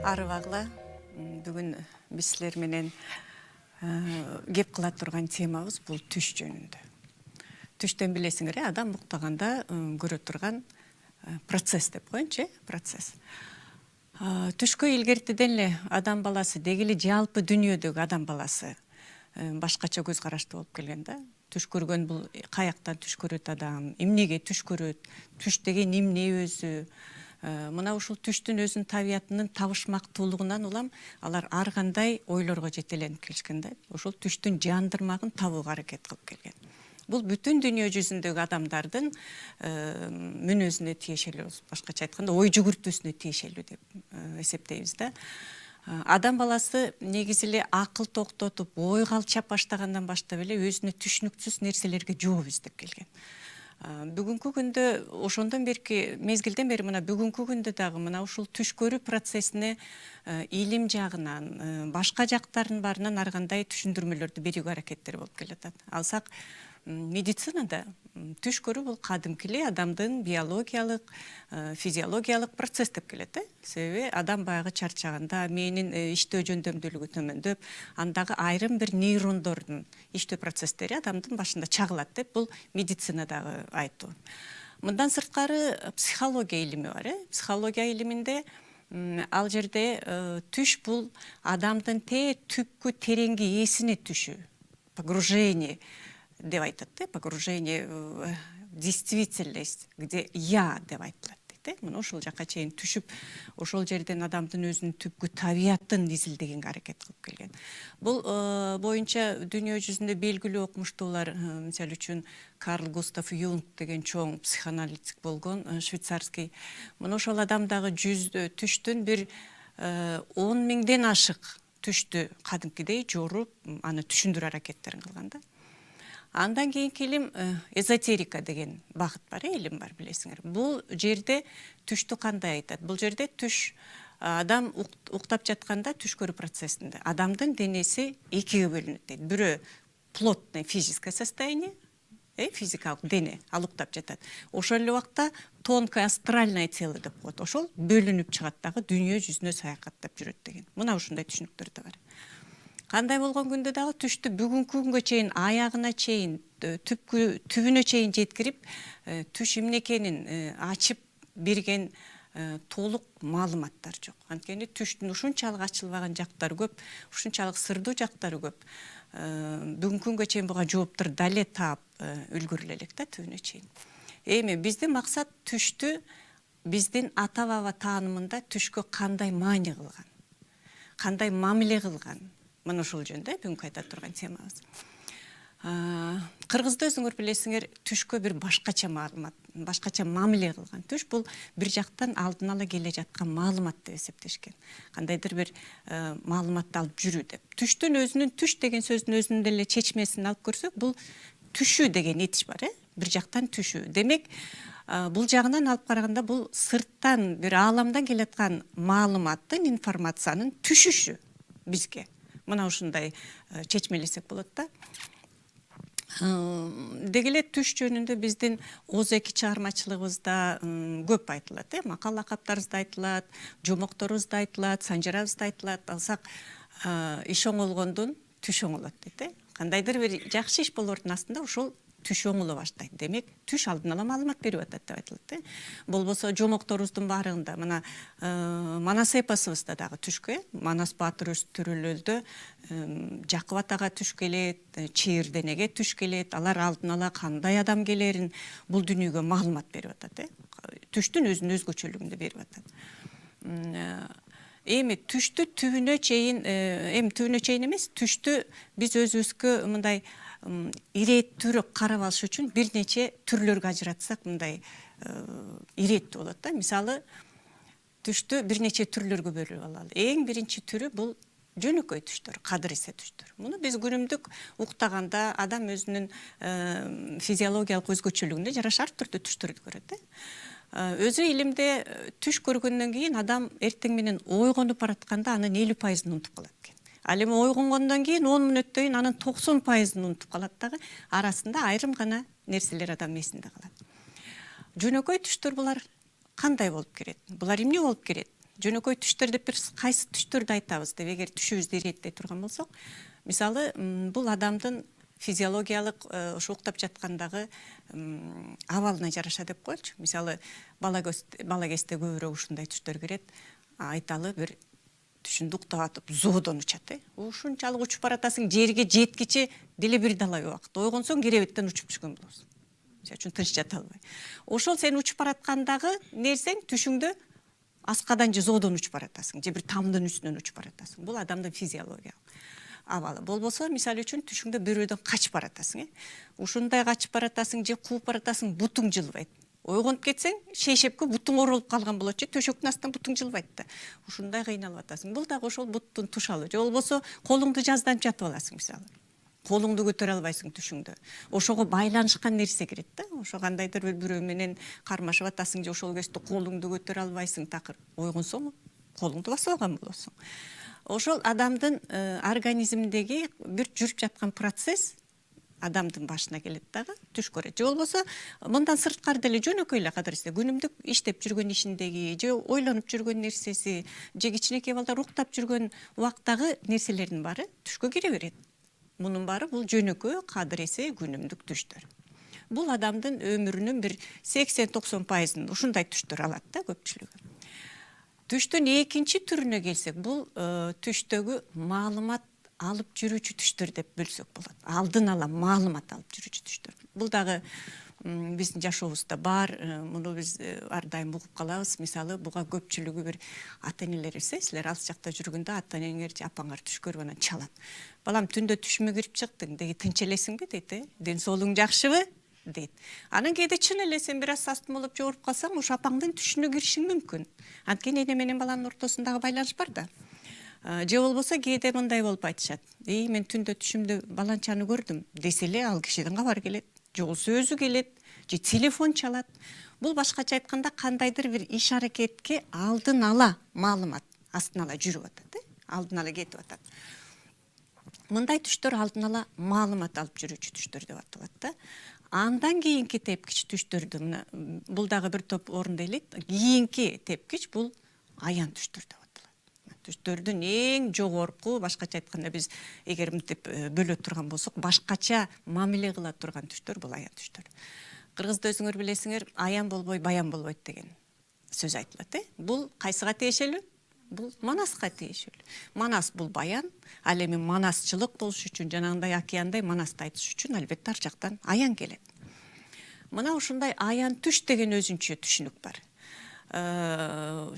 Арыбагыла бүгүн биз силер менен кеп кыла турган темабыз бул түш жөнүндө. Түштөн билесиңер, адам уктаганда көрө турган процесс деп коеюнчу, процесс. Түшкө илгертиден эле адам баласы, деги эле жалпы дүйнөдөгү адам баласы башкача көз карашты болуп келген да. Түш көргөн бул каяктан түш көрөт адам, эмнеге түш көрөт, түш деген эмне өзү. Мына ушул түштүн өзүнүн табиятынын табышмактуулугунан улам алар ар кандай ойлорго жетеленип келишкен да. Ошол түштүн жандырмагын табууга аракет кылып келген. Бул бүтүн дүйнө жүзүндөгү адамдардын мүнөзүнө тиешелүү, башкача айтканда ой жүгүртүүсүнө тиешелүү деп эсептейбиз да. Адам баласы негизи эле акыл токтотуп, ойго алчап баштагандан баштап эле өзүнө түшүнүксүз нерселерге жооп издеп келген. Бүгүнкү күндө ошондон берки мезгилден бери мына бүгүнкү күндө дагы мына ушул түш көрүү процессине илим жагынан, башка жактардын баарынан ар кандай түшүндүрмөлөрдү берүүгө аракеттер болуп келатат. Алсак медицинада түш көрүү бул кадимки эле адамдын биологиялык, физиологиялык процесс деп келет. Себеби адам баягы чарчаганда мээнин иштөө жөндөмдүүлүгү төмөндөп, андагы айрым бир нейрондордун иштөө процесстери адамдын башында чагылат деп бул медицинадагы айтуу. Мындан сырткары психология илими бар. Психология илиминде ал жерде түш бул адамдын түпкү тереңги эсине түшүү, погружение деп айтат, погружение в действительность, где я деп айтылат. Мына ошол жака чейин түшүп, ошол жерден адамдын өзүнүн түпкү табиятын изилдегенге аракет кылып келген. Бул боюнча дүйнө жүзүндө белгилүү окумуштуулар, мисалы үчүн Карл Густав Юнг деген чоң психоаналитик болгон, швейцарский. Мына ошол адамдагы түштүн бир 10 миңден ашык түштү кадимкидей жоруп, аны түшүндүрүү аракеттерин кылган да. Андан кийинки илим эзотерика деген багыт бар, илим бар, билесиңер. Бул жерде түштү кандай айтат? Бул жерде түш адам уктап жатканда түш көрүү процессинде адамдын денеси экиге бөлүнөт дейт. Бирөө плотное физическое состояние, физикалык дене, ал уктап жатат. Ошол эле убакта тонкое астральное тело деп коет. Ошол бөлүнүп чыгат дагы дүйнө жүзүнө саякаттап жүрөт деген. Мына ушундай түшүнүктөр да бар. Кандай болгон күндө дагы түштү бүгүнкү күнгө чейин, аягына чейин, түбүнө чейин жеткирип, түш эмне экенин ачып берген толук маалыматтар жок. Анткени түштүн ушунчалык ачылбаган жактары көп, ушунчалык сырдуу жактары көп. Бүгүнкү күнгө чейин буга жооптор дале таап үлгүрүлө элек да түбүнө чейин. Эми биздин максат түштү биздин ата баба таанымында түшкө кандай маани кылган, кандай мамиле кылган. Мына ошол жөнүндө бүгүн айта турган темабыз. Кыргызда өзүңөр билесиңер, түшкө бир башкача маалымат, башкача мамиле кылган. Түш бул бир жактан алдын ала келе жаткан маалымат деп эсептешкен. Кандайдыр бир маалыматты алып жүрүү деп. Түштүн өзүнүн, түш деген сөздүн өзүнүн деле чечмесин алып көрсөк, бул түшүү деген этиш бар, бир жактан түшүү. Демек, бул жагынан алып караганда бул сырттан, бир ааламдан келаткан маалыматтын, информациянын түшүшү бизге. Мына ушундай чечмелесек болот да. Деги эле түш жөнүндө биздин Оз эки чыгармачылыгыбызда көп айтылат, макал лакаптарыбызда айтылат, жомокторубузда айтылат, санжарабызда айтылат. Алсак, иш оңолгондун түш оңолот дейт. Кандайдыр бир жакшы иш болоордун астында ошол түш оңоло баштайт. Демек, түш алдын ала маалымат берип атат деп айтылат. Болбосо жомокторубуздун баарында, мына Манас эпосубузда дагы түшкө, Манас баатыр өз төрөлөлдө Жакып атага түш келет, Чийирденеге түш келет, алар алдын ала кандай адам келерин бул дүйнөгө маалымат берип атат. Түштүн өзүнүн өзгөчөлүгүн берип атат. Эми түштү түбүнө чейин, түбүнө чейин эмес, түштү биз өзүбүзгө мындай ирээттүүрөөк карап алыш үчүн бир нече түрлөргө ажыратсак мындай ирээттүү болот да. Мисалы, түштү бир нече түрлөргө бөлүп алалы. Эң биринчи түрү бул жөнөкөй түштөр, кадыр эсе түштөр. Муну биз күнүмдүк уктаганда адам өзүнүн физиологиялык өзгөчөлүгүнө жараша ар түрдүү түштөрдү көрөт. Өзү илимде түш көргөндөн кийин адам эртең менен ойгонуп баратканда анын 50%-ын унутуп калат экен. Ал эми ойгонгондон кийин 10 мүнөттөн кийин анын 90%-ын унутуп калат дагы, арасында айрым гана нерселер адам эсинде калат. Жөнөкөй түштөр булар кандай болуп келет? Булар эмне болуп келет? жөнөкөй түштөр деп бир кайсы түштөрдү айтабыз деп эгер түшүбүздү иреттей турган болсок, мисалы бул адамдын физиологиялык ошо уктап жаткандагы абалына жараша деп коелучу. Мисалы бала кезде көбүрөөк ушундай түштөр кирет. Айталы бир түшүндү уктап атып зоодон учат. Ушунчалык учуп баратасың, жерге жеткиче деле бир далай убакыт. Ойгонсоң керебеттен учуп түшкөн болосуң. Мисалы үчүн тынч жата албай. Ошол сен учуп бараткандагы нерсең түшүңдө аскадан же зоодон учуп баратасың, же бир тамдын үстүнөн учуп баратасың. Бул адамдын физиологиялык абалы. Болбосо, мисалы үчүн түшүңдө бирөөдөн качып баратасың. Ушундай качып баратасың же кууп баратасың, бутуң жылбайт. Ойгонуп кетсең, шейшепке бутуң оролуп калган болот же төшөктүн астынан бутуң жылбайт да. Ушундай кыйналып атасың. Бул дагы ошол буттун тушалы. Же болбосо колуңду жазданып жатып аласың мисалы. Колуңду көтөрө албайсың түшүңдө. Ошого байланышкан нерсе кирет да. Ошо кандайдыр бирөө менен кармашып атасың же ошол кезде колуңду көтөрө албайсың, такыр ойгонсоң колуңду басып алган болосуң. Ошол адамдын организминдеги бир жүрүп жаткан процесс адамдын башына келет дагы, түш көрөт. Же болбосо мындан сырткары деле жөнөкөй эле кадыресе күнүмдүк иштеп жүргөн ишиндеги, же ойлонуп жүргөн нерсеси, же кичинекей балдар уктап жүргөн убактагы нерселердин баары түшкө кире берет. Мунун баары бул жөнөкөй кадыресе күнүмдүк түштөр. Бул адамдын өмүрүнүн бир 80-90% ушундай түштөр алат да көпчүлүгү. Түштүн экинчи түрүнө келсек, бул түштөгү маалымат алып жүрүүчү түштөр деп бөлсөк болот. Алдын ала маалымат алып жүрүүчү түштөр. Бул дагы биздин жашообузда бар, муну биз ар дайым угуп калабыз. Мисалы, буга көпчүлүгү бир ата-энелерибиз, силер алыс жакта жүргөндө ата-энеңер же апаңар түш көрүп анан чалат. Балам, түндө түшүмө кирип чыктың, деги тынч элесиңби дейт, ден соолугуң жакшыбы дейт. Анан кээде чын эле сен бир аз састым болуп жогоруп калсаң, ошо апаңдын түшүнө киришиң мүмкүн. Анткени эне менен баланын ортосундагы байланыш бар да. Же болбосо кээде мындай болуп айтышат. Мен түндө түшүмдө баланчаны көрдүм десе эле ал кишиден кабар келет. Же болбосо өзү келет, же телефон чалат. Бул башкача айтканда кандайдыр бир иш аракетке алдын ала маалымат астын ала жүрүп атат, алдын ала кетип атат. Мындай түштөр алдын ала маалымат алып жүрүүчү түштөр деп аталат да. Андан кийинки тепкич түштөрдү, бул дагы бир топ орунду элейт. Кийинки тепкич бул аян түштөр деп аталат. Түштөрдүн эң жогорку, башкача айтканда биз эгер мынтип бөлө турган болсок, башкача мамиле кыла турган түштөр бул аян түштөр. Кыргызда өзүңөр билесиңер, аян болбой баян болбойт деген сөз айтылат. Бул кайсыга тиешелүү? Бул Манаска тиешелүү. Манас бул баян, ал эми манасчылык болуш үчүн, жанагындай океандай Манасты айтыш үчүн албетте ар жактан аян келет. Мына ушундай аян түш деген өзүнчө түшүнүк бар.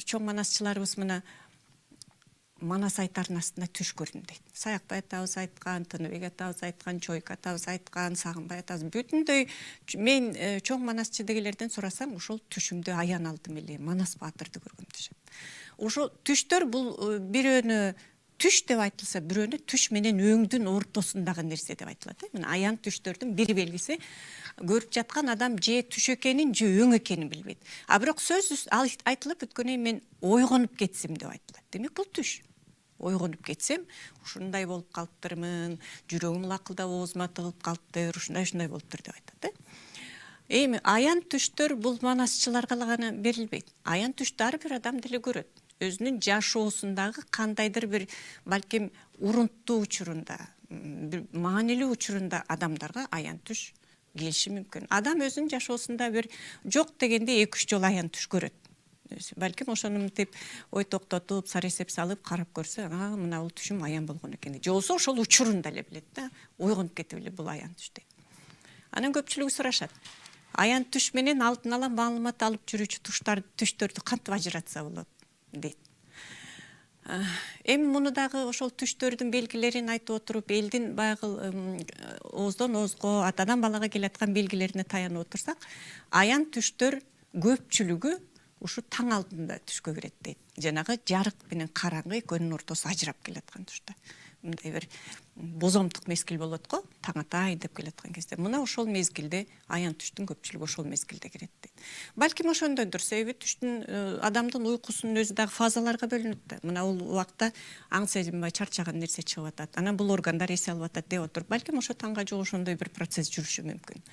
Чоң манасчыларыбыз мына Манас айтардын астында түш көрдүм дейт. Саякбай атабыз айткан, Тыныбек атабыз айткан, Чойка атабыз айткан, Сагынбай атабыз бүтүндөй мен чоң манасчы дегелерден сурасам, ошол түшүмдө аян алдым эле, Манас баатырды көргөм дешет. Ошо түштөр бул бирөөнү түш деп айтылса, бирөөнү түш менен өңдүн ортосундагы нерсе деп айтылат. Мына аян түштөрдүн бир белгиси көрүп жаткан адам же түш экенин, же өң экенин билбейт. А бирок сөз айтылып бүткөнөн мен ойгонуп кетсем деп айтылат. Демек бул түш. Ойгонуп кетсем, ушундай болуп калыптырмын, жүрөгүм лакылдап оозума тыгылып калыптыр, ушундай болуптур деп айтат. Эми аян түштөр бул манасчыларга гана берилбейт. Аян түштү ар бир адам деле көрөт. Өзүнүн жашоосундагы кандайдыр бир балким урунттуу учурунда, бир маанилүү учурунда адамдарга аян түш келиши мүмкүн. Адам өзүнүн жашоосунда бир жок дегенде 2-3 жолу аян түш көрөт. Балким ошону мынтип ой токтотуп, сар эсеп салып карап көрсө, мына бул түшүм аян болгон экен. Же болбосо ошол учурунда эле билет да, ойгонуп кетип эле бул аян түш дейт. Анан көпчүлүгү сурашат. Аян түш менен алдын ала маалымат алып жүрүүчү түштөрдү кантип ажыратса болот дейт. Эми муну дагы ошол түштөрдүн белгилерин айтып отуруп, элдин баягы ооздон оозго, атадан балага келаткан белгилерине таянып отурсак, аян түштөр көпчүлүгү ушу таң алдында түшкө кирет дейт. Жанагы жарык менен караңгы экөөнүн ортосу ажырап келаткан түштө. Мындай бир бозомтук мезгил болот го, таң атайын деп келаткан кезде. Мына ошол мезгилде аян түштүн көпчүлүгү ошол мезгилде кирет дейт. Балким ошондондур, себеби түштүн адамдын уйкусунун өзү дагы фазаларга бөлүнөт да. Мына бул убакта аң сезилбей чарчаган нерсе чыгып атат. Анан бул органдар эс алып атат деп отуруп, балким ошо таңга жок ошондой бир процесс жүрүшү мүмкүн.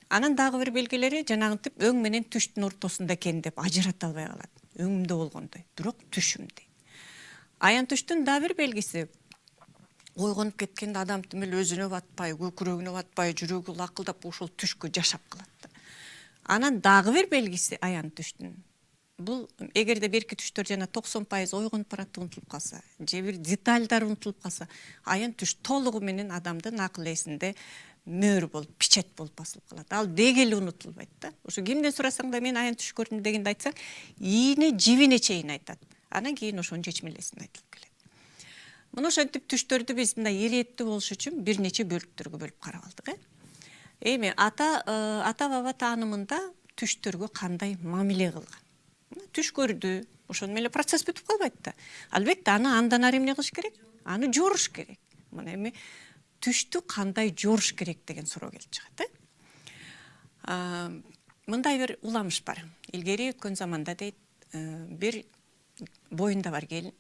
Анан дагы бир белгилери жанагынтип өң менен түштүн ортосунда экен деп ажырата албай калат. өңүмдө болгондой, бирок түшүмдө. Аян түштүн да бир белгиси ойгонуп кеткенде адам тимел өзүнө батпай, көкүрөгүнө батпай, жүрөгү лакылдап ошол түшкө жашап калат. Анан дагы бир белгиси аян түштүн. Бул эгерде берки түштөр жана 90% ойгонуп барат унутулуп калса, же бир детальдар унутулуп калса, аян түш толугу менен адамдын акыл эсинде мөөр болуп, печать болуп басылып калат. Ал деги эле унутулбайт да. Ошо кимден сурасаң да мен аян түш көрдүм дегенде айтсаң, ийине жибине чейин айтат. Анан кийин ошонун чечмелесин айтылып келет. Мына ошентип түштөрдү биз мындай иретти болуш үчүн бир нече бөлүктөргө бөлүп карап алдык. Эми ата баба таанымында түштөргө кандай мамиле кылган? Түш көрдү, ошону менен процесс бүтүп калбайт да. Албетте аны андан ары эмне кылыш керек? Аны жоруш керек. Мына эми түштү кандай жоруш керек деген суроо келип чыгат. Мындай бир уламыш бар. Илгери өткөн заманда дейт, бир боюнда бар келин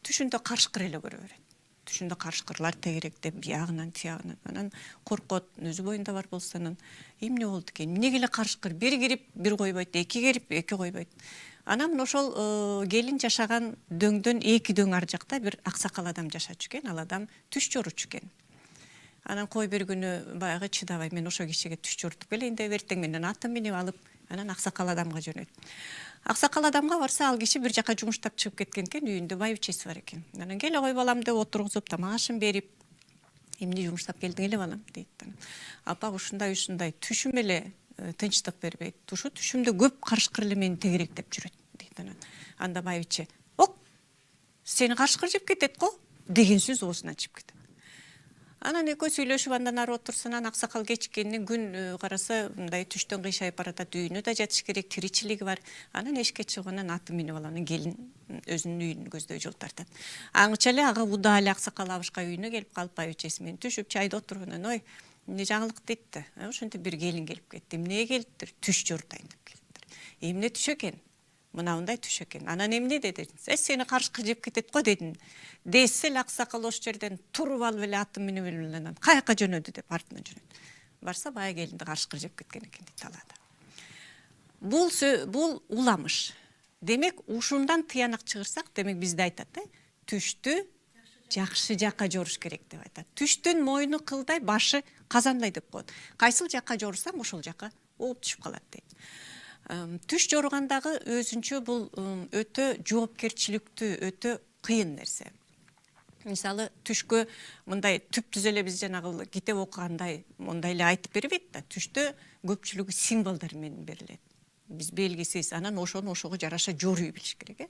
түшүндө карышкыр эле көрө берет. Түшүндө карышкырлар тегеректеп, биягынан, тиягынан, анан коркот, өзү боюнда бар болсо анан эмне болду экен? Эмнеге эле карышкыр? Бир кирип, бир койбойт, эки кирип, эки койбойт. Анан ошол келин жашаган дөңдөн эки дөң ар жакта бир аксакал адам жашачу экен. Ал адам түш жоручу экен. Анан кой бир күнү баягы чыдабай мен ошо кишиге түш жорутуп келейин деп эртең менен атын минип алып, анан аксакал адамга жөнөйт. Аксакал адамга барса, ал киши бир жака жумуштап чыгып кеткен экен, үйүндө байбичеси бар экен. Анан келе кой балам деп отургузуп, тамак ашын берип, эмне жумуштап келдиң эле балам дейт. Апа ушундай түшүм эле тынчтык бербейт. Ушу түшүмдө көп карышкыр эле мени тегеректеп жүрөт дейт. Анда байбиче, "Ок, сени карышкыр жеп кетет го" деген сөз оозунан чыгып кетет. Анан экөө сүйлөшүп андан ары отурсунан аксакал кечиккенин күн караса мындай түштөн кыйшайып баратат, үйүнө да жатыш керек, тиричилиги бар. Анан эшикке чыгып атын минип алып келин өзүнүн үйүн көздөй жол тартат. Аңча эле ага удаа эле аксакал абышка үйүнө келип калып байбичеси менен түшүп чайда отуруп анан ой, эмне жаңылык дейт да. Ошентип бир келин келип кетти. Эмнеге келиптир? Түш жорутайын деп келиптир. Эмне түш экен? Мынандай түш экен. Анан эмне деди? Сени карышкыр жеп кетет го дедим. Десе эле аксакал ошол жерден туруп алып эле атын минип эле анан каяка жөнөдү деп артынан жөнөдү. Барса бая келинди карышкыр жеп кеткен экен дейт талаада. Бул уламыш. Демек ушундан тыянак чыгырсак, демек бизде айтат, түштү жакшы жакка жоруш керек деп айтат. Түштүн мойну кылдай, башы казандай деп коет. Кайсыл жакка жорусаң ошол жакка ооп түшүп калат дейт. Түш жоругандагы өзүнчө бул өтө жоопкерчиликтүү, өтө кыйын нерсе. Мисалы түшкө мындай түп-түз эле биз жанагы китеп окугандай мондай эле айтып бербейт да. Түштө көпчүлүгү символдор менен берилет. Биз белгисиз, анан ошону ошого жараша жоруй билиш керек.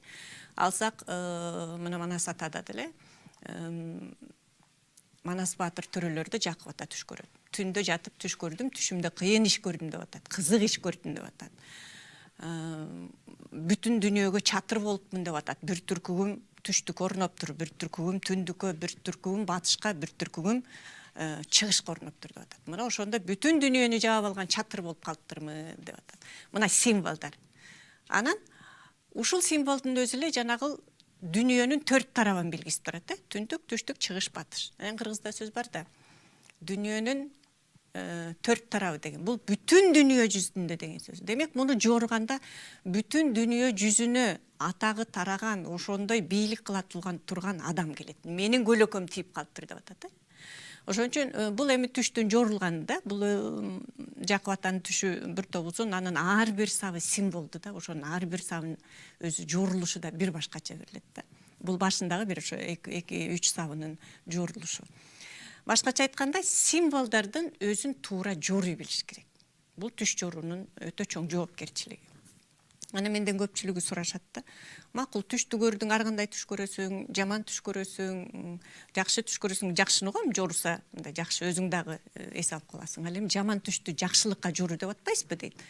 Алсак, мына Манас атада деле Манас баатыр төрөлөрдү жакып атат түш көрөт. Түндө жатып түш көрдүм, түшүмдө кыйын иш көрдүм деп атат, кызык иш көрдүм деп атат. Бүтүн дүйнөгө чатыр болупмун деп атат. Бир түркүгүм түштүккө орноптур, бир түркүгүм түндүккө, бир түркүгүм батышка, бир түркүгүм чыгышка орноптур деп атат. Мына ошондо бүтүн дүйнөнү жаап алган чатыр болуп калыптырмы деп атат. Мына символдор. Анан ушул символдун өзү эле жанагы дүйнөнүн 4 тарабын белгисип турат, түндүк, түштүк, чыгыш, батыш. Кыргызда сөз бар да. Дүйнөнүн 4 тарабы деген. Бул бүтүн дүйнө жүзүндө деген сөз. Демек, муну жорганда бүтүн дүйнө жүзүнө атагы тараган, ошондой бийлик кыла турган адам келет. Менин көлөкөм тийип калыптыр деп атат. Ошон үчүн бул эми түштүн жорулганы бул Жакып атанын түшү бир топ узун, анын ар бир сабы символду да, ошонун ар бир сабынын өзү жорулушу да бир башкача берилет да. Бул башындагы бир ошо 2-3 сабынын жорулушу. Башкача айтканда, символдордун өзүн туура жоруй билиш керек. Бул түш жоруунун өтө чоң жоопкерчилиги. Аны менден көпчүлүгү сурашат да. Макул түштү көрдүң, ар кандай түш көрөсүң, жаман түш көрөсүң, жакшы түш көрөсүң, жакшыны го жоруса, мындай жакшы өзүң дагы эс алып каласың. Ал эми жаман түштү жакшылыкка жору деп атпайсызбы дейт.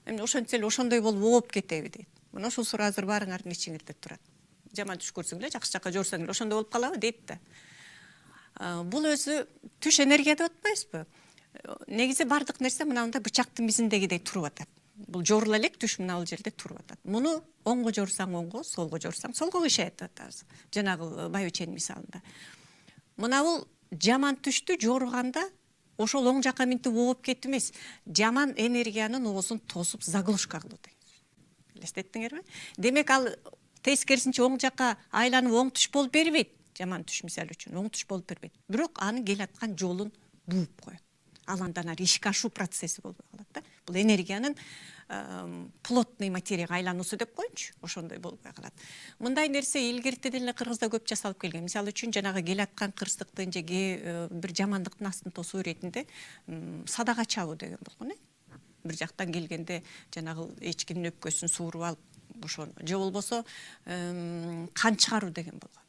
Эми ошентсе эле ошондой болуп ооп кетеби дейт. Мына ушул суроо азыр баарыңардын ичиңизде турат. Жаман түш көрсөң эле, жакшы жакка жорусаң эле ошондой болуп калабы дейт да. Бул өзү түш энергия деп атпайсызбы? Негизи бардык нерсе мынандай бычактын мизиндегидей туруп атат. Бул жорула элек түш мына бул жерде туруп атат. Муну оңго жорусаң оңго, солго жорусаң солго кыйшайт атабыз. Жанагы байбиченин мисалында. Мына бул жаман түштү жоруганда ошол оң жакка минтип ооп кетип эмес, жаман энергиянын оозун тосуп заглушка кылуу. Элестеттиңерби? Демек ал тескерисинче оң жакка айланып оң туш болуп бербейт. Жаман туш мисалы үчүн оң туш болуп бербейт. Бирок анын келаткан жолун бууп коет. Ал андан ары ишке ашуу процесси болбой калат да. Бул энергиянын плотный материяга айлануусу деп коеюнчу, ошондой болбой калат. Мындай нерсе илгертеден эле Кыргызда көп жасалып келген. Мисалы үчүн жанагы келаткан кырсыктын же бир жамандыктын астын тосуу иретинде садага чабуу деген болгон, бир жактан келгенде жанагы эчкинин өпкөсүн сууруп алып, ошону же болбосо кан чыгаруу деген болгон.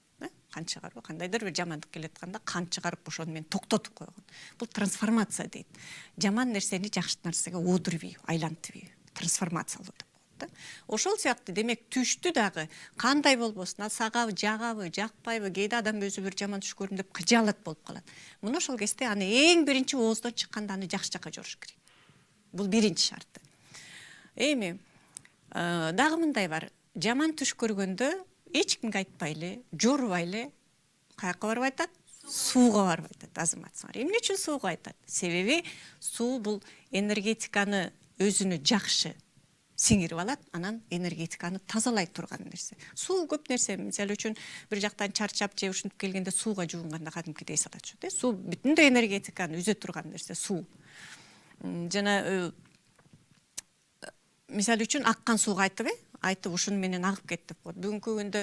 Кан чыгаруу, кандайдыр бир жамандык келатканда кан чыгарып ошону менен токтотуп койгон. Бул трансформация дейт. Жаман нерсени жакшы нерсеге оодурбүй, айлантыбүй, трансформациялоо деп коет да. Ошол сыяктуу демек түштү дагы кандай болбосун, сагабы, жагабы, жакпайбы, кээде адам өзү бир жаман түш көрдүм деп кыжаалат болуп калат. Мына ошол кезде аны эң биринчи ооздон чыкканда аны жакшы жакка жоруш керек. Бул биринчи шарты. Эми дагы мындай бар. Жаман түш көргөндө эч кимге айтпайлы, жорубайлы, каяка барып айтат? Сууга барып айтат азаматсыңар. Эмне үчүн сууга айтат? Себеби суу бул энергетиканы өзүнө жакшы сиңирип алат, анан энергетиканы тазалай турган нерсе. Суу көп нерсе, мисалы үчүн бир жактан чарчап же ушинтип келгенде сууга жуунганда кадимкидей салат чу. Суу бүтүндөй энергетиканы үзө турган нерсе суу. Жана мисалы үчүн аккан сууга айтып ушуну менен агып кет деп коет. Бүгүнкү күндө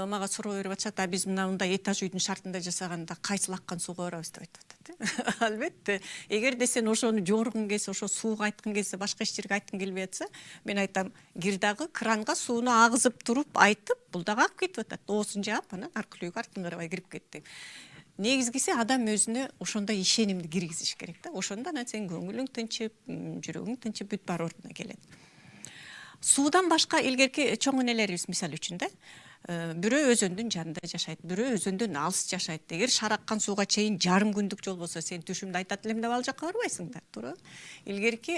мага суроо берип атышат, биз мындай этаж үйдүн шартында жасаганда кайсыл аккан сууга барабыз деп айтып атат. Албетте, эгерде сен ошону жоргуң келсе, ошо сууга айткың келсе, башка эч жерге айткың келбей атса, мен айтам, кир дагы кранга сууну агызып туруп айтып, бул дагы агып кетип атат. Оосун жаап, анан аркылууга артын карабай кирип кет деп. Негизгиси адам өзүнө ошондой ишенимди киргизиш керек да. Ошондо анан сен көңүлүң тынчып, жүрөгүң тынчып, бүт баары ордуна келет. Суудан башка илгерки чоң энелерибиз мисалы үчүн да, бирөө өзөндүн жанында жашайт, бирөө өзөндөн алыс жашайт. Эгер шар аккан сууга чейин жарым күндүк жол болсо, сен түшүмдү айтат элем деп ал жакка барбайсың да, туура. Илгерки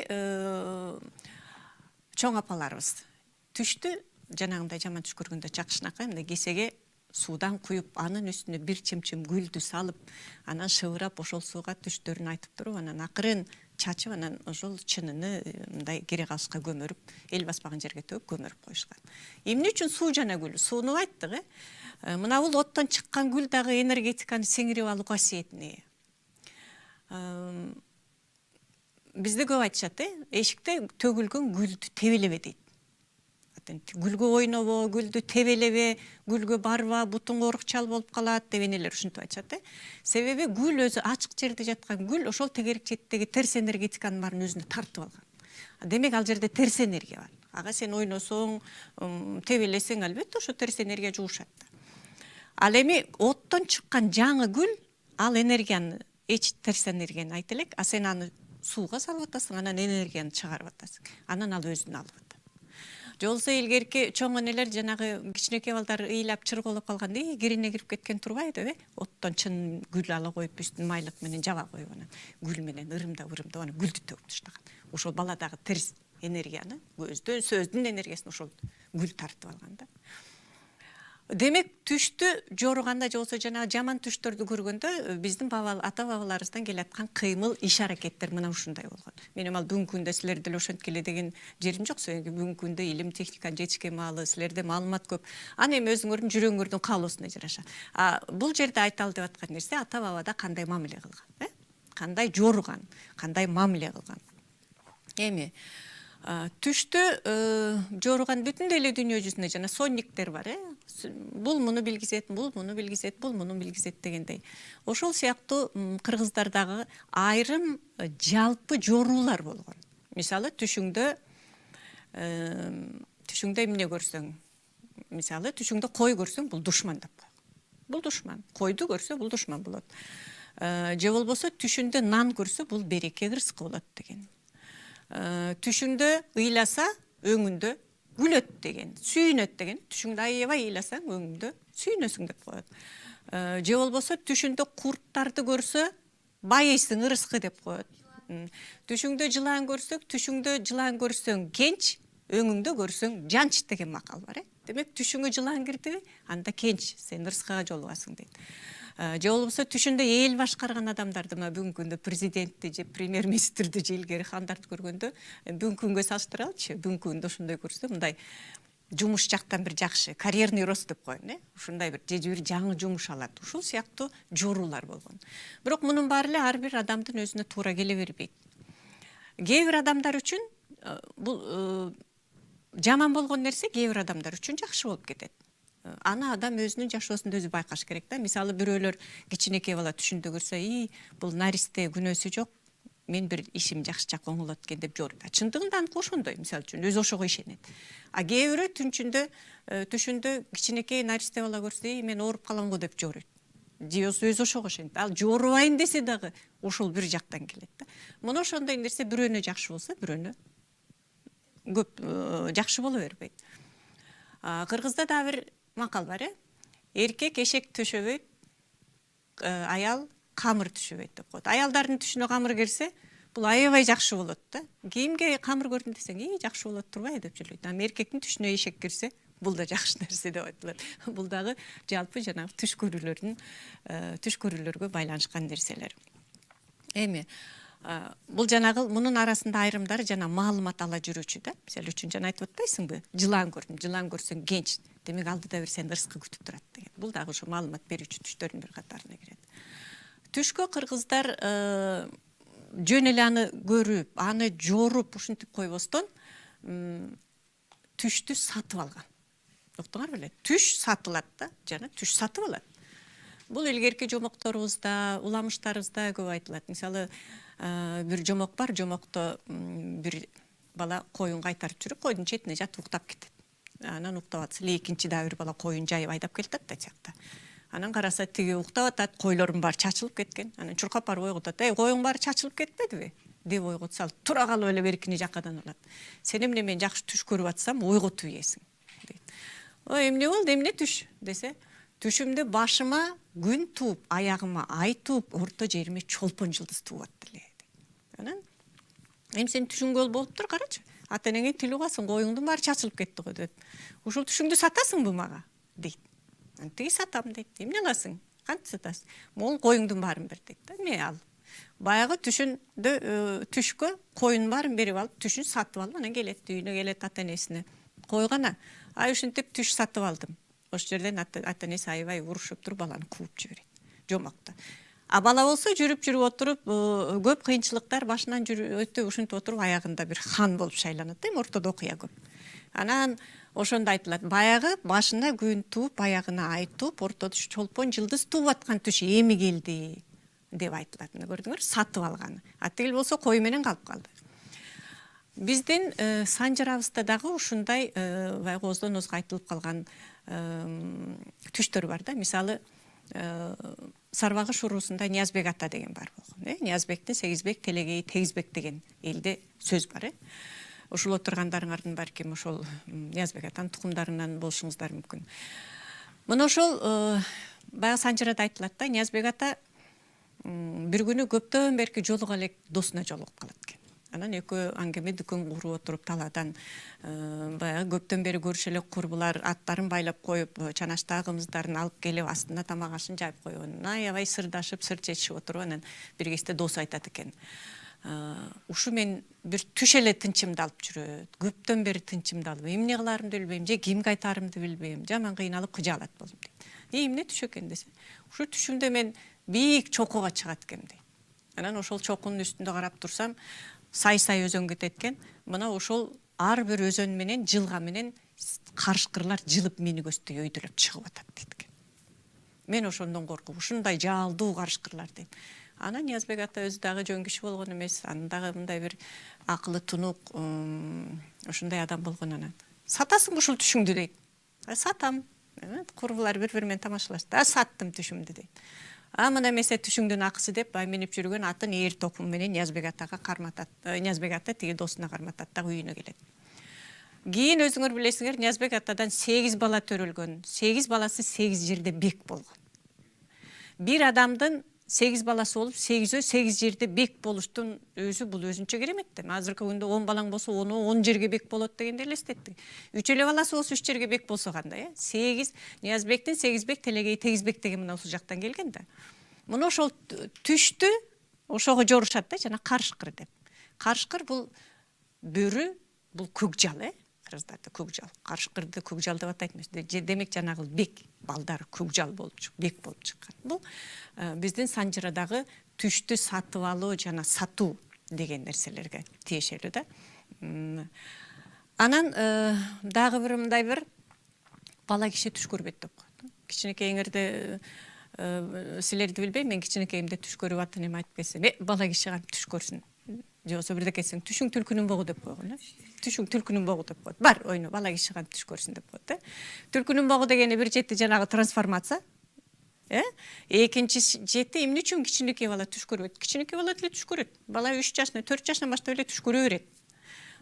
чоң апаларыбыз түштү жанагындай жаман түш көргөндө чакышынакай мындай кесеге суудан куюп, анын үстүнө бир чымчым гүлдү салып, анан шыбырап ошол сууга түштөрүн айтып туруп, анан акырын чачып, анан ошол чыныны мындай керек алышка көмөрүп, эл баспаган жерге төгүп көмөрүп коюшкан. Эмне үчүн суу жана гүл? Сууну айттык, мына бул оттон чыккан гүл дагы энергетиканы сиңирип алуу касиетине ээ. Бизде көп айтышат, эшикте төгүлгөн гүлдү тебелебе дейт. Гүлгө ойнобо, гүлдү тебелебе, гүлгө барба, бутуң оорукчал болуп калат деп энелер ушинтип айтышат. Себеби гүл өзү ачык жерде жаткан гүл ошол тегерек четтеги терс энергетиканын баарын өзүнө тартып алган. Демек ал жерде терс энергия бар. Ага сен ойносоң, тебелесең, албетте ошо терс энергия жугушат. Ал эми оттон чыккан жаңы гүл, ал энергияны, эч терс энергияны айта элек, а сен аны сууга салып атасың, анан энергияны чыгарып атасың. Анан ал өзүнө алып атат. Жолсо илгерки чоң энелер жанагы кичинекей балдар ыйлап чырголоп калганда, кирине кирип кеткен турбайбы, оттон чын гүл ала коюп, үстүн майлык менен жаба коюп, анан гүл менен ырымдап анан гүлдү төгүп таштаган. Ошол баладагы терс энергияны, көздөн, сөздүн энергиясын ошол гүл тартып алган да. Демек түштү жорuganda же болсо жана жаман түштөрдү көргөндө биздин ата бабаларыбыздан келаткан кыймыл, иш аракеттер мына ушундай болгон. Менин ал бүгүнкү күндө силер деле ошентип келе деген жерим жок. Себеби бүгүнкү күндө илим техниканын жетишкен маалы, силерде маалымат көп. Аны эми өзүңөрдүн жүрөгүңөрдүн каалоосуна жараша. Бул жерде айталы деп аткан нерсе ата бабада кандай мамиле кылган, кандай жоруган, кандай мамиле кылган. Эми түштү жоруган бүтүн эле дүйнө жүзүнө жана сонниктер бар, бул муну билгизет, бул муну билгизет, бул муну билгизет дегендей. Ошол сыяктуу кыргыздардагы айрым жалпы жоруулар болгон. Мисалы түшүңдө эмне көрсөң, мисалы түшүңдө кой көрсөң, бул душман деп кой. Бул душман. Койду көрсө, бул душман болот. Же болбосо түшүндө нан көрсө, бул береке рызкы болот деген. Түшүңдө ыйласа, өңүндө күлөт деген, сүйүнөт деген. Түшүңдө аябай ыйласаң, өңүндө сүйүнөсүң деп коет. Же болбосо түшүндө курттарды көрсө, байыйсың, ырыскы деп коет. Түшүңдө жылаан көрсөң кенч, өңүңдө көрсөң жанч деген макал бар. Демек түшүңө жылаан кирдиби, анда кенч, сен ырыскыга жолугасың дейт. Же болбосо түшүндө эл башкарган адамдарды бүгүнкү күндө президентти же премьер министрди же илгери хандарды көргөндө бүгүнкү күнгө салыштыра алчы, бүгүнкү күндө ошондой көрсө мындай жумуш жактан бир жакшы карьерный рост деп коеюн, ушундай бир бир жаңы жумуш алат. Ушул сыяктуу жоорулар болгон. Бирок мунун баары эле ар бир адамдын өзүнө туура келе бербейт. Кээ бир адамдар үчүн бул жаман болгон нерсе кээ бир адамдар үчүн жакшы болуп кетет. Аны адам өзүнүн жашоосунда өзү байкаш керек да. Мисалы бирөөлөр кичинекей бала түшүндө көрсө, бул наристе күнөөсү жок, мен бир ишим жакшыча коңулот экен деп жорут. Чындыгында аныкы ошондой, мисалы үчүн өзү ошого ишенет. А кээ бирөө түшүндө кичинекей наристе бала көрсө, мен ооруп калам го деп жорут. Же өзү ошого ишенет. Ал жоорубайын десе дагы ошол бир жактан келет да. Мына ошондой нерсе бирөөнө жакшы болсо, бирөөнө көп жакшы боло бербейт. Кыргызда да бир макал бар, эркек эшек төшөбөйт, аял камыр түшөбөйт деп коет. Аялдардын түшүнө камыр кирсе, бул аябай жакшы болот да. Кийимге камыр көрдүм десең, жакшы болот турбайбы деп жүрөйт. Ам эркектин түшүнө эшек кирсе, бул да жакшы нерсе деп айтылат. Бул дагы жалпы жанагы түш көрүүлөргө байланышкан нерселер. Эми бул жанагы мунун арасында айрымдары жана маалымат ала жүрүүчү да. Мисалы үчүн жана айтып атпайсыңбы? Жылан көрдүм, жылан көрсөң генч, демек алдыда бир сени ырыскы күтүп турат деген. Бул дагы ошо маалымат берүүчү түштөрдүн бир катарына кирет. Түшкө кыргыздар жөн эле аны көрүп, аны жоруп, ушинтип койбостон түштү сатып алган. Уктуңар беле? Түш сатылат да, жана түш сатып алат. Бул илгерки жомокторубузда, уламыштарыбызда көп айтылат. Мисалы, бир жомок бар, жомокто бир бала коюн кайтарып жүрүп, койдун четине жатып уктап кетет. Анан уктап атса, экинчи да бир бала коюн жайып айдап келатат да тиякта. Анан караса тиги уктап атат, койлордун баары чачылып кеткен. Анан чуркап барып ойготот. Коюң баары чачылып кетпедиби? Деп ойготсо, тура калып эле беркини жакадан алат. Сен эмне мен жакшы түш көрүп атсам, ойготуп ийесиң дейт. Эмне болду, эмне түш десе, түшүмдө башыма күн тууп, аягыма ай тууп, орто жериме чолпон жылдыз тууп атты эле. Анан эми сен түшүнгө болуптур, карачы. Ата энеңе тил угасың, коюңдун баары чачылып кетти го дейт. Ушул түшүңдү сатасыңбы мага дейт. Тиги сатам дейт. Эмне аласың? Кантип сатасың? Могул коюңдун баарын бер дейт. Эме ал. Баягы түшкө коюн баарын берип алып, түшүн сатып алып, анан келет, үйүнө келет ата энесине. Койгана, ушинтип түш сатып алдым. Ошол жерден ата энеси аябай урушуп туруп баланы кууп жиберет. Жомокто. А бала болсо жүрүп отуруп, көп кыйынчылыктар башынан өтүп, ушинтип отуруп аягында бир хан болуп шайланат, ортодо окуя көп. Анан ошондо айтылат, баягы башына күн тууп, аягына ай тууп, ортодо чолпон жылдыз тууп аткан түш эми келди деп айтылат. Мына көрдүңөр, сатып алган. А тигил болсо кою менен калып калды. Биздин санжырабызда дагы ушундай баягы оздон озго айтылып калган түштөр бар да. Мисалы, Сарбагыш уруусунда Ниязбек ата деген бар болгон. Ниязбектин сегизбек, телегейи тегизбек деген элде сөз бар. Ушул отургандарыңардын балким ошол Ниязбек атанын тукумдарынан болушуңуздар мүмкүн. Мына ошол баягы санжырада айтылат да, Ниязбек ата бир күнү көптөн берки жолуга элек досуна жолугуп калат экен. Анан экөө аңгеме дүкөн куруп отуруп талаадан баягы көптөн бери көрүшө элек курбулар аттарын байлап коюп, чаначтагы кымыздарын алып келип, астына тамак ашын жайып койгон. Аябай сырдашып, сыр чечишип отуруп, анан бир кезде досу айтат экен. Ушу мен бир түш эле тынчымды алып жүрөт. Көптөн бери тынчымды алып, эмне кыларымды билбейм, же кимге айтарымды билбейм, жаман кыйналып кыжаалат болдум дейт. Эмне түш экен десе, ушу түшүмдө мен бийик чокуга чыгат экем дейт. Анан ошол чокунун үстүндө карап турсам, сай-сай өзөн кетет экен. Мына ошол ар бир өзөн менен жылга менен карышкырлар жылып мени көздөй өйдөлөп чыгып атат дейт экен. Мен ошондон коркуп, ушундай жаалдуу карышкырлар дейт. Анан Ниязбек ата өзү дагы жөн киши болгон эмес, анын дагы мындай бир акылы тунук, ушундай адам болгон. Анан сатасыңбы ушул түшүңдү дейт. Сатам. Курбулар бири-бири менен тамашалашты. Саттым түшүмдү дейт. Мына эмесе түшүңдүн акысы деп минип жүргөн атын ээр токум менен Ниязбек атага карматат. Ниязбек ата тиги досуна карматат да үйүнө келет. Кийин өзүңөр билесиңер, Ниязбек атадан 8 бала төрөлгөн. 8 баласы 8 жерде бек болгон. Бир адамдын 8 баласы болуп, 8 жерде бек болуштун өзү бул өзүнчө керемет да. Азыркы күндө 10 балаң болсо, 10 жерге бек болот дегенди элестеттик. 3 эле баласы болсо 3 жерге бек болсо кандай, 8 Ниязбектин 8 бек, Телегей 8 бек деген мына ушул жактан келген да. Мына ошол түштү ошого жорушат да, жана карышкыр деп. Карышкыр бул бөрү, бул көкжал, кыргыздарда көкжал. Карышкырды көкжал деп атайт эмес. Демек жанагы бек балдары көкжал болуп бек болуп чыккан. Бул биздин Санжырадагы түштү сатып алуу жана сатуу деген нерселерге тиешелүү да. Анан дагы бир мындай бир бала киши түш көрбөйт деп коет. Кичинекейиңерде силерди билбейм, мен кичинекейимде түш көрүп атын эме айтып келсем, бала киши кантип түш көрсүн? Же болбосо бирдекесиң түшүң түлкүнүн богу деп койгон, түшүң түлкүнүн богу деп коет. Бар ойну бала киши кантип түш көрсүн деп коет. Түлкүнүн богу дегени бир чети жанагы трансформация. Экинчи чети эмне үчүн кичинекей бала түш көрбөйт? Кичинекей бала деле түш көрөт. Бала 3 жашынан 4 жашынан баштап эле түш көрө берет.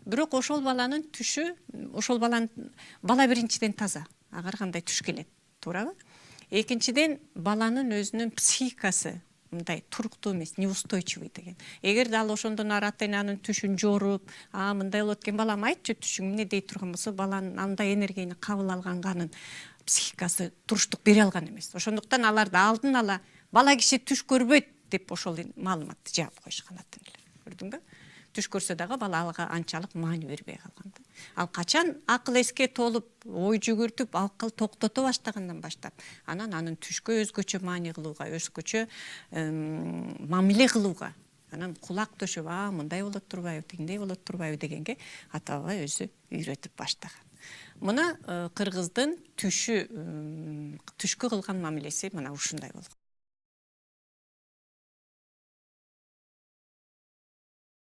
Бирок ошол баланын түшү, ошол баланын бала биринчиден таза. Ага кандай түш келет, туурабы? Экинчиден баланын өзүнүн психикасы мындай туруктуу эмес, неустойчивый деген. Эгерде ал ошондон ары ата энанын түшүн жоруп, мындай болот экен балам айтчы түшүң эмне дей турган болсо, баланын андай энергияны кабыл алганганын психикасы туруштук бере алган эмес. Ошондуктан аларды алдын ала бала киши түш көрбөйт деп ошол маалыматты жаап коюшкан атын эле. Көрдүңбү? Түш көрсө дагы бала ага анчалык маани бербей калган. Ал качан акыл эске толуп, ой жүгүртүп, акыл токтото баштагандан баштап, анан түшкө өзгөчө маани кылууга, өзгөчө мамиле кылууга, анан кулак төшөп, мындай болот турбайбы, тигиндей болот турбайбы дегенге ата баба өзү үйрөтүп баштаган. Мына кыргыздын түшкө кылган мамилеси мына ушундай болгон.